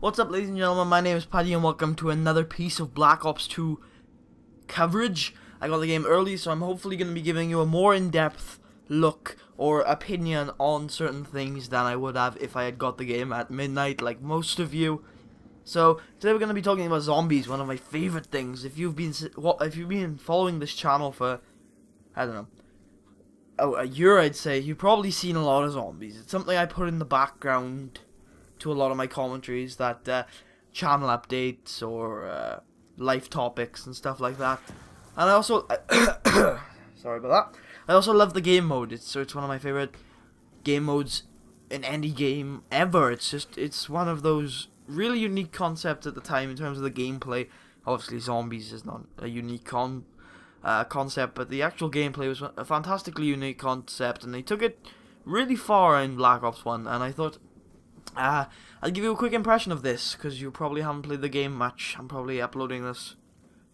What's up, ladies and gentlemen, my name is Paddy and welcome to another piece of Black Ops 2 coverage. I got the game early, so I'm hopefully going to be giving you a more in-depth look or opinion on certain things than I would have if I had got the game at midnight like most of you. So, today we're going to be talking about zombies, one of my favorite things. If you've been following this channel for, I don't know, a year I'd say, you've probably seen a lot of zombies. It's something I put in the background to a lot of my commentaries, that channel updates or life topics and stuff like that. And I also sorry about that. I also love the game mode. It's one of my favorite game modes in any game ever. It's one of those really unique concepts at the time in terms of the gameplay. Obviously, zombies is not a unique concept, but the actual gameplay was a fantastically unique concept, and they took it really far in Black Ops 1. And I thought, I'll give you a quick impression of this, because you probably haven't played the game much. I'm probably uploading this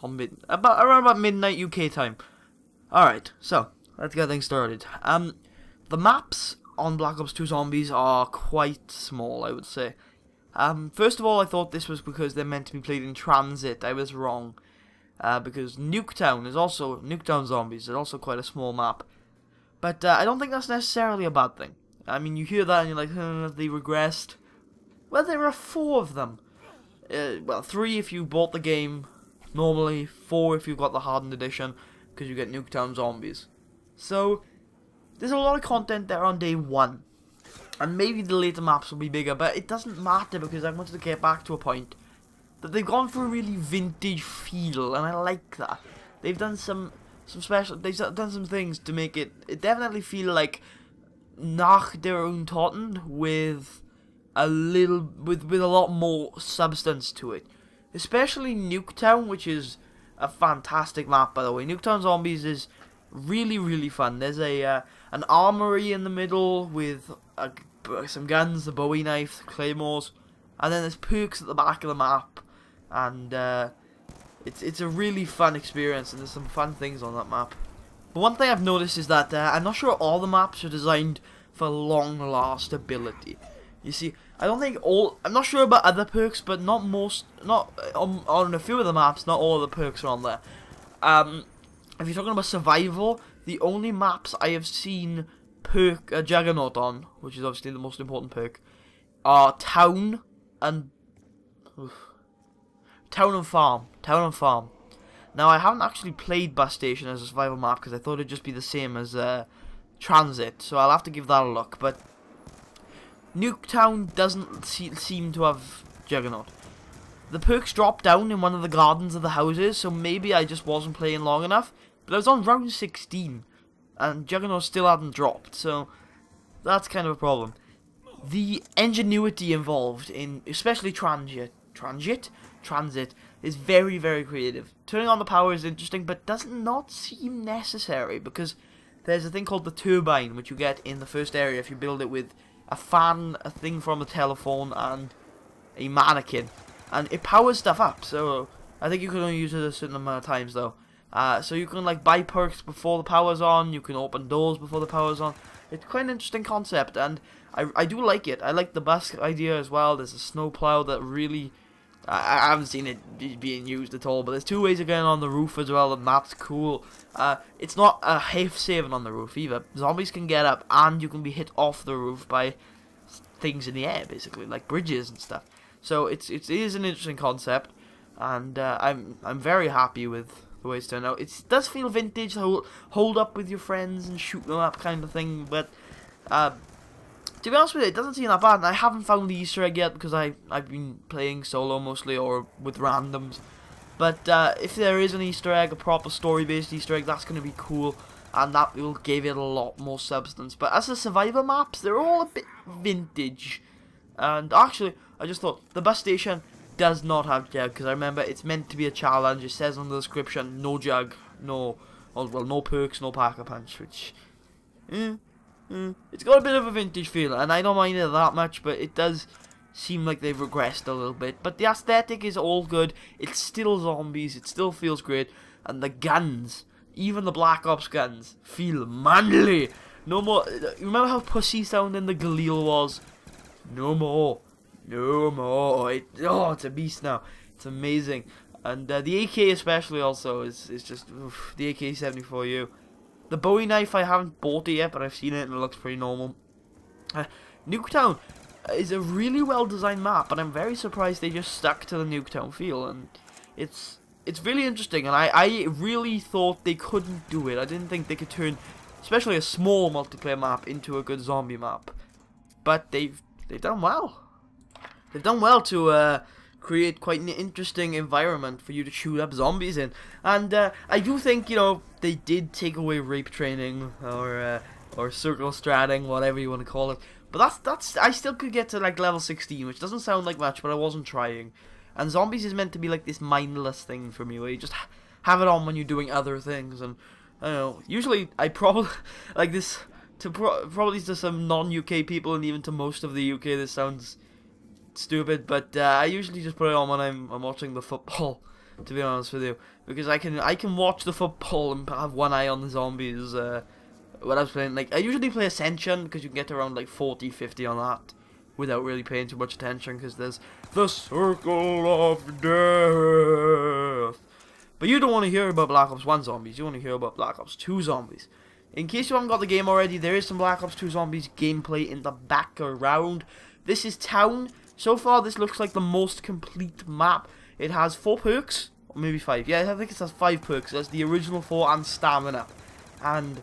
on around about midnight UK time. Alright, so, let's get things started. The maps on Black Ops 2 Zombies are quite small, I would say. First of all, I thought this was because they're meant to be played in transit. I was wrong. Because Nuketown Zombies is also quite a small map. But I don't think that's necessarily a bad thing. I mean, you hear that and you're like, they regressed. Well, there are 4 of them. Well, 3 if you bought the game normally, 4 if you got the hardened edition, because you get Nuketown Zombies. So, there's a lot of content there on day 1. And maybe the later maps will be bigger, but it doesn't matter because I wanted to get back to a point that they've gone for a really vintage feel, and I like that. They've done some things to make it definitely feel like nach der Untoten with a lot more substance to it. Especially Nuketown, which is a fantastic map, by the way. Nuketown Zombies is really, really fun. There's an armory in the middle with some guns, the Bowie knife, the claymores, and then there's perks at the back of the map, and it's a really fun experience, and there's some fun things on that map. But one thing I've noticed is that I'm not sure all the maps are designed for long lastability. You see, I'm not sure about other perks, but on a few of the maps, not all of the perks are on there. If you're talking about survival, the only maps I have seen Juggernaut on, which is obviously the most important perk, are Town and Farm. Now, I haven't actually played Bus Station as a survival map because I thought it'd just be the same as Transit, so I'll have to give that a look. But Nuketown doesn't seem to have Juggernaut. The perks drop down in one of the gardens of the houses, so maybe I just wasn't playing long enough. But I was on round 16, and Juggernaut still hadn't dropped, so that's kind of a problem. The ingenuity involved in, especially Transit, is very, very creative. Turning on the power is interesting, but does not seem necessary, because there's a thing called the turbine, which you get in the first area if you build it with a fan, a thing from a telephone, and a mannequin. And it powers stuff up, so I think you can only use it a certain amount of times, though. So you can, like, buy perks before the power's on, you can open doors before the power's on. It's quite an interesting concept, and I do like it. I like the bus idea as well. There's a snowplow that really... I haven't seen it being used at all, but there's 2 ways of getting on the roof as well, and that's cool. It's not a half saving on the roof either. Zombies can get up, and you can be hit off the roof by things in the air, basically, like bridges and stuff. So it is an interesting concept, and I'm very happy with the way it's turned out. It does feel vintage, hold up with your friends and shoot them up kind of thing, but to be honest with you, it doesn't seem that bad, and I haven't found the Easter egg yet because I've been playing solo mostly, or with randoms. But if there is an Easter egg, a proper story-based Easter egg, that's going to be cool, and that will give it a lot more substance. But as the survivor maps, they're all a bit vintage. And actually, I just thought, the bus station does not have jug, because I remember it's meant to be a challenge. It says on the description, no jug, no perks, no pack-a-punch, which... It's got a bit of a vintage feel, and I don't mind it that much, but it does seem like they've regressed a little bit. But the aesthetic is all good. It's still zombies. It still feels great. And the guns, even the Black Ops guns, feel manly. No more... Remember how pussy sounding the Galil was? No more. No more. It's a beast now. It's amazing. And the AK especially also is just oof, the AK-74U. The Bowie knife, I haven't bought it yet, but I've seen it and it looks pretty normal. Nuketown is a really well designed map, and I'm very surprised they just stuck to the Nuketown feel, and it's really interesting, and I really thought they couldn't do it. I didn't think they could turn, especially a small multiplayer map, into a good zombie map. But they've done well. They've done well to create quite an interesting environment for you to shoot up zombies in. And I do think, you know, they did take away rape training or circle stratting, whatever you want to call it. But that's I still could get to like level 16, which doesn't sound like much, but I wasn't trying. And zombies is meant to be like this mindless thing for me, where you just have it on when you're doing other things. And I don't know. Usually I probably like this to probably to some non-UK people, and even to most of the UK, this sounds stupid, but I usually just put it on when I'm watching the football, to be honest with you, because I can watch the football and have one eye on the zombies. When I was playing, like, I usually play Ascension because you can get around like 40, 50 on that without really paying too much attention, because there's the circle of death. But you don't want to hear about Black Ops 1 zombies, you want to hear about Black Ops 2 zombies. In case you haven't got the game already, there is some Black Ops 2 zombies gameplay in the background. This is Town. So far, this looks like the most complete map. It has 4 perks, or maybe 5. Yeah, I think it has 5 perks. There's the original 4 and Stamina. And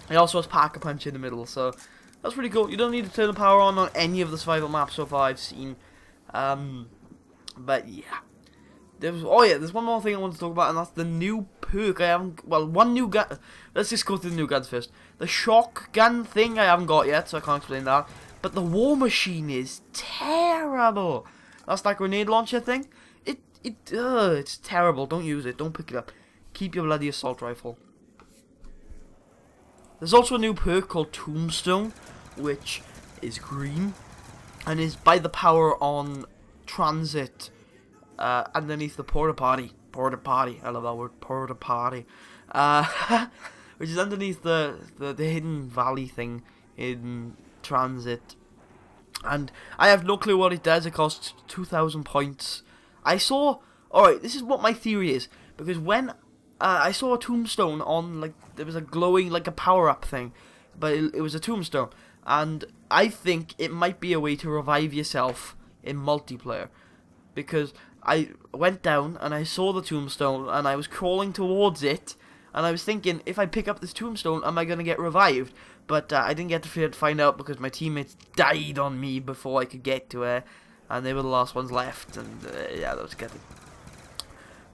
it also has Pack a Punch in the middle, so that's pretty cool. You don't need to turn the power on any of the survival maps so far I've seen. But yeah. There's one more thing I want to talk about, and that's the new perk. One new gun. Let's just go through the new guns first. The shotgun thing I haven't got yet, so I can't explain that. But the war machine is terrible. That's that grenade launcher thing. It's terrible. Don't use it. Don't pick it up. Keep your bloody assault rifle. There's also a new perk called Tombstone, which is green and is by the power on transit underneath the porta potty. I love that word, porta potty. Which is underneath the hidden valley thing in transit, and I have no clue what it does. It costs 2,000 points. Alright, this is what my theory is, because when I saw a tombstone on, like, there was a glowing, like a power-up thing, but it was a tombstone, and I think it might be a way to revive yourself in multiplayer, because I went down and I saw the tombstone and I was crawling towards it, and I was thinking, if I pick up this tombstone, am I going to get revived? But I didn't get to find out because my teammates died on me before I could get to her. And they were the last ones left. And yeah, that was good.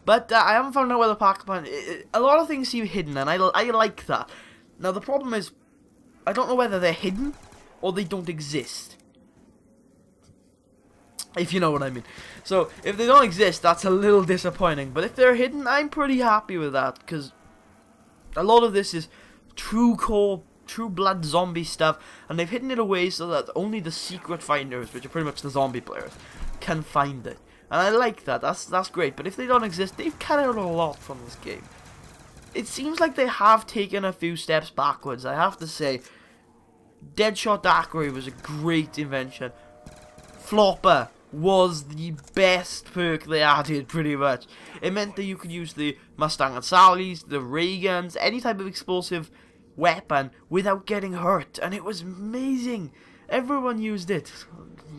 But I haven't found out where the Pac-Man... A lot of things seem hidden, and I like that. Now, the problem is, I don't know whether they're hidden or they don't exist. If you know what I mean. So, if they don't exist, that's a little disappointing. But if they're hidden, I'm pretty happy with that, because a lot of this is true blood zombie stuff, and they've hidden it away so that only the secret finders, which are pretty much the zombie players, can find it. And I like that. That's great. But if they don't exist, they've cut out a lot from this game. It seems like they have taken a few steps backwards, I have to say. Deadshot Daiquiri was a great invention. Flopper was the best perk they added, pretty much. It meant that you could use the Mustang and Sally's, the ray guns, any type of explosive weapon without getting hurt, and it was amazing. Everyone used it.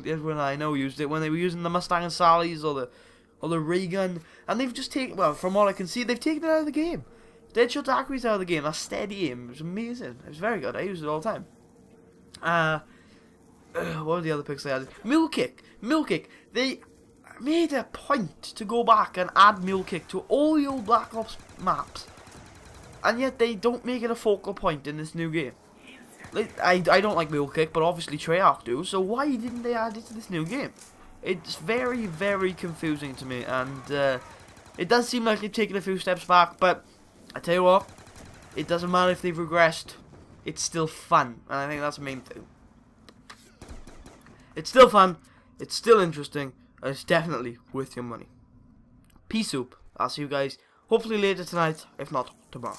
Everyone I know used it when they were using the Mustang and Sally's or the ray gun, and they've just taken, well, from what I can see, they've taken it out of the game. Deadshot Daiquiri's out of the game. That's steady aim. It was amazing. It was very good. I used it all the time. What were the other picks they added? Mule Kick. They made a point to go back and add Mule Kick to all the old Black Ops maps, and yet they don't make it a focal point in this new game. Like, I don't like Mule Kick, but obviously Treyarch do, so why didn't they add it to this new game? It's very, very confusing to me, and it does seem like they've taken a few steps back, but I tell you what, it doesn't matter if they've regressed, it's still fun, and I think that's the main thing. It's still fun, it's still interesting, and it's definitely worth your money. Peace out. I'll see you guys hopefully later tonight, if not tomorrow.